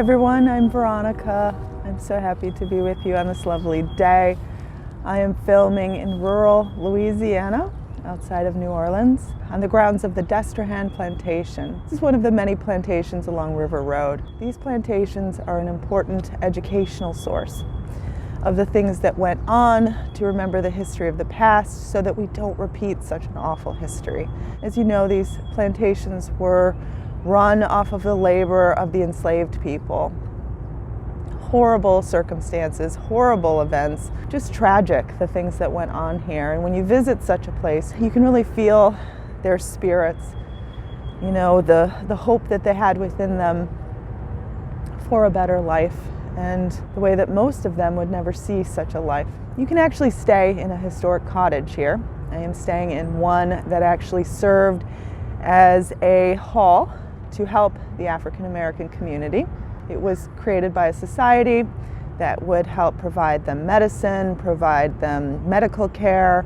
everyone, I'm Veronica. I'm so happy to be with you on this lovely day. I am filming in rural Louisiana, outside of New Orleans, on the grounds of the Destrehan Plantation. This is one of the many plantations along River Road. These plantations are an important educational source of the things that went on, to remember the history of the past so that we don't repeat such an awful history. As you know, these plantations were run off of the labor of the enslaved people. Horrible circumstances, horrible events, just tragic, the things that went on here. And when you visit such a place, you can really feel their spirits, you know, the hope that they had within them for a better life, and the way that most of them would never see such a life. You can actually stay in a historic cottage here. I am staying in one that actually served as a hall to help the African American community. It was created by a society that would help provide them medicine, provide them medical care,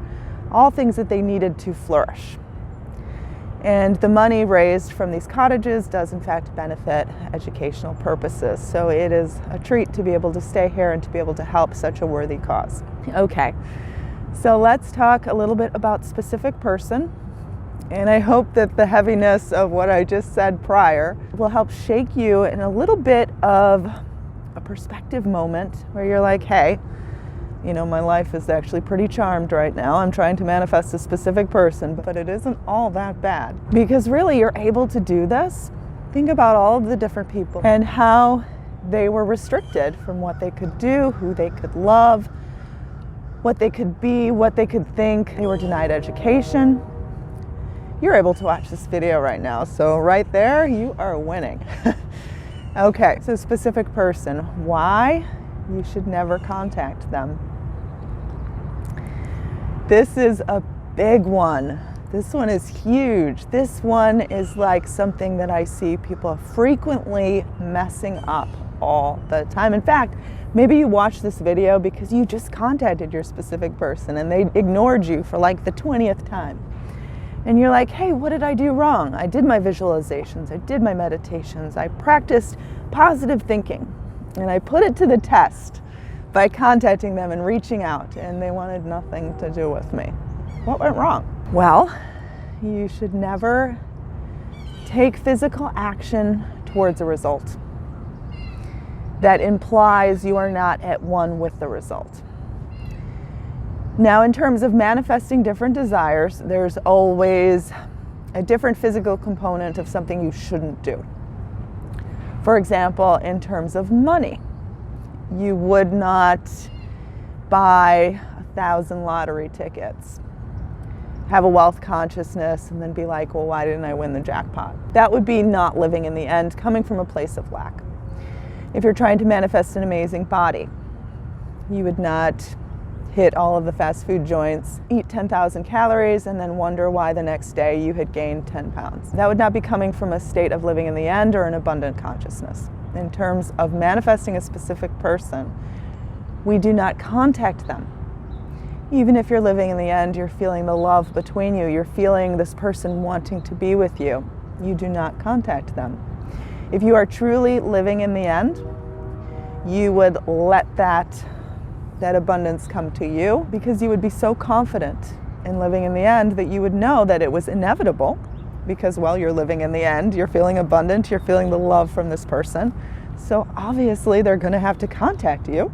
all things that they needed to flourish. And the money raised from these cottages does in fact benefit educational purposes. So it is a treat to be able to stay here and to be able to help such a worthy cause. Okay, so let's talk a little bit about specific person. And I hope that the heaviness of what I just said prior will help shake you in a little bit of a perspective moment where you're like, hey, you know, my life is actually pretty charmed right now. I'm trying to manifest a specific person, but it isn't all that bad. Because really, you're able to do this. Think about all of the different people and how they were restricted from what they could do, who they could love, what they could be, what they could think. They were denied education. You're able to watch this video right now, so right there, you are winning. Okay, so specific person, why you should never contact them. This is a big one. This one is huge. This one is like something that I see people frequently messing up all the time. In fact, maybe you watched this video because you just contacted your specific person and they ignored you for like the 20th time. And you're like, hey, what did I do wrong? I did my visualizations, I did my meditations, I practiced positive thinking, and I put it to the test by contacting them and reaching out, and they wanted nothing to do with me. What went wrong? Well, you should never take physical action towards a result that implies you are not at one with the result. Now, in terms of manifesting different desires, there's always a different physical component of something you shouldn't do. For example, in terms of money, you would not buy 1,000 lottery tickets, have a wealth consciousness, and then be like, well, why didn't I win the jackpot? That would be not living in the end, coming from a place of lack. If you're trying to manifest an amazing body, you would not hit all of the fast food joints, eat 10,000 calories, and then wonder why the next day you had gained 10 pounds. That would not be coming from a state of living in the end or an abundant consciousness. In terms of manifesting a specific person, we do not contact them. Even if you're living in the end, you're feeling the love between you, you're feeling this person wanting to be with you, you do not contact them. If you are truly living in the end, you would let that abundance come to you, because you would be so confident in living in the end that you would know that it was inevitable, because while you're living in the end, you're feeling abundant, you're feeling the love from this person. So obviously they're going to have to contact you,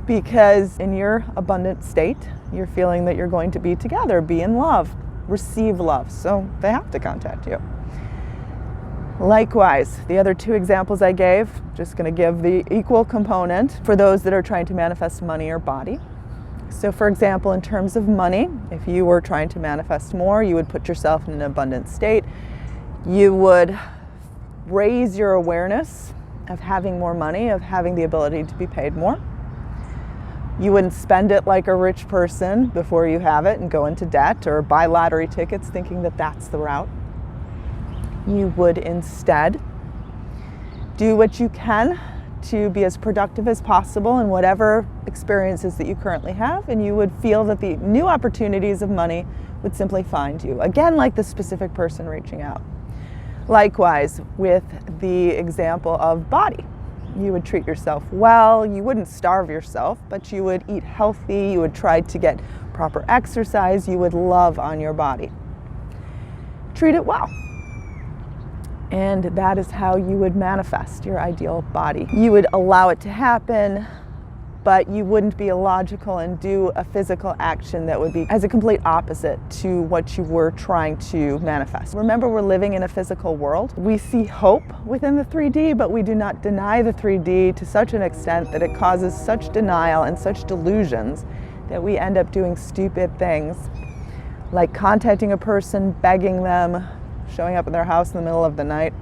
because in your abundant state, you're feeling that you're going to be together, be in love, receive love. So they have to contact you. Likewise, the other two examples I gave, just going to give the equal component for those that are trying to manifest money or body. So for example, in terms of money, if you were trying to manifest more, you would put yourself in an abundant state. You would raise your awareness of having more money, of having the ability to be paid more. You wouldn't spend it like a rich person before you have it and go into debt or buy lottery tickets thinking that that's the route. You would instead do what you can to be as productive as possible in whatever experiences that you currently have, and you would feel that the new opportunities of money would simply find you. Again, like the specific person reaching out. Likewise, with the example of body. You would treat yourself well. You wouldn't starve yourself, but you would eat healthy. You would try to get proper exercise. You would love on your body. Treat it well. And that is how you would manifest your ideal body. You would allow it to happen, but you wouldn't be illogical and do a physical action that would be as a complete opposite to what you were trying to manifest. Remember, we're living in a physical world. We see hope within the 3D, but we do not deny the 3D to such an extent that it causes such denial and such delusions that we end up doing stupid things like contacting a person, begging them, showing up at their house in the middle of the night.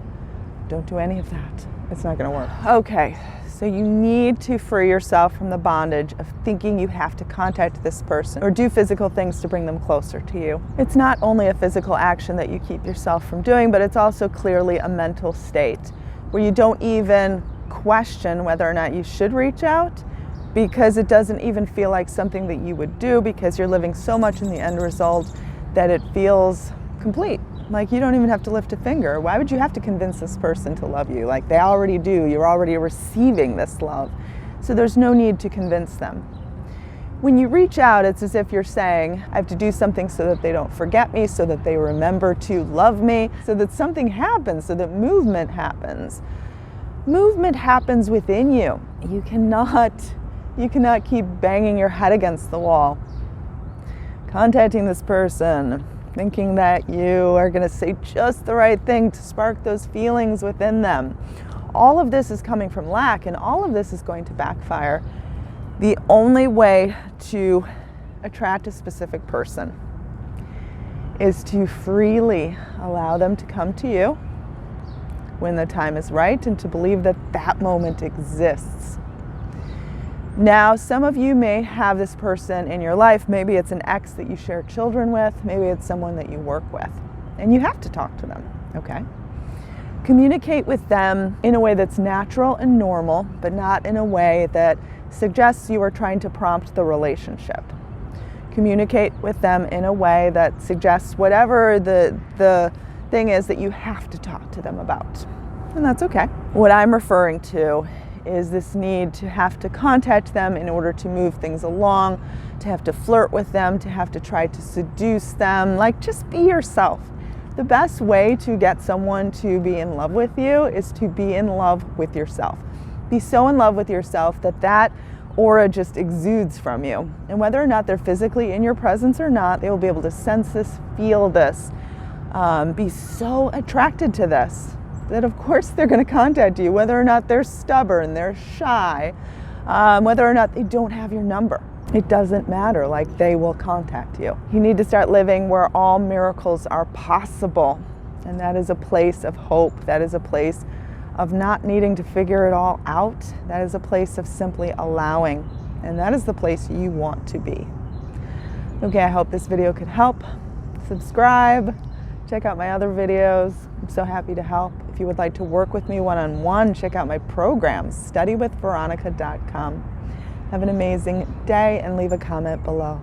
Don't do any of that. It's not going to work. Okay, so you need to free yourself from the bondage of thinking you have to contact this person or do physical things to bring them closer to you. It's not only a physical action that you keep yourself from doing, but it's also clearly a mental state where you don't even question whether or not you should reach out, because it doesn't even feel like something that you would do, because you're living so much in the end result that it feels complete. Like you don't even have to lift a finger. Why would you have to convince this person to love you? Like they already do. You're already receiving this love. So there's no need to convince them. When you reach out, it's as if you're saying, I have to do something so that they don't forget me, so that they remember to love me, so that something happens, so that movement happens. Movement happens within you. You cannot keep banging your head against the wall. Contacting this person, thinking that you are going to say just the right thing to spark those feelings within them. All of this is coming from lack, and all of this is going to backfire. The only way to attract a specific person is to freely allow them to come to you when the time is right, and to believe that that moment exists. Now, some of you may have this person in your life. Maybe it's an ex that you share children with. Maybe it's someone that you work with. And you have to talk to them, okay? Communicate with them in a way that's natural and normal, but not in a way that suggests you are trying to prompt the relationship. Communicate with them in a way that suggests whatever the thing is that you have to talk to them about. And that's okay. What I'm referring to is this need to have to contact them in order to move things along, to have to flirt with them, to have to try to seduce them. Like, just be yourself. The best way to get someone to be in love with you is to be in love with yourself. Be so in love with yourself that that aura just exudes from you. And whether or not they're physically in your presence or not, they will be able to sense this, feel this, be so attracted to this, that of course they're going to contact you, whether or not they're stubborn, they're shy, whether or not they don't have your number. It doesn't matter, like they will contact you. You need to start living where all miracles are possible. And that is a place of hope. That is a place of not needing to figure it all out. That is a place of simply allowing. And that is the place you want to be. Okay, I hope this video could help. Subscribe. Check out my other videos. I'm so happy to help. If you would like to work with me one-on-one, check out my programs, studywithveronica.com. Have an amazing day and leave a comment below.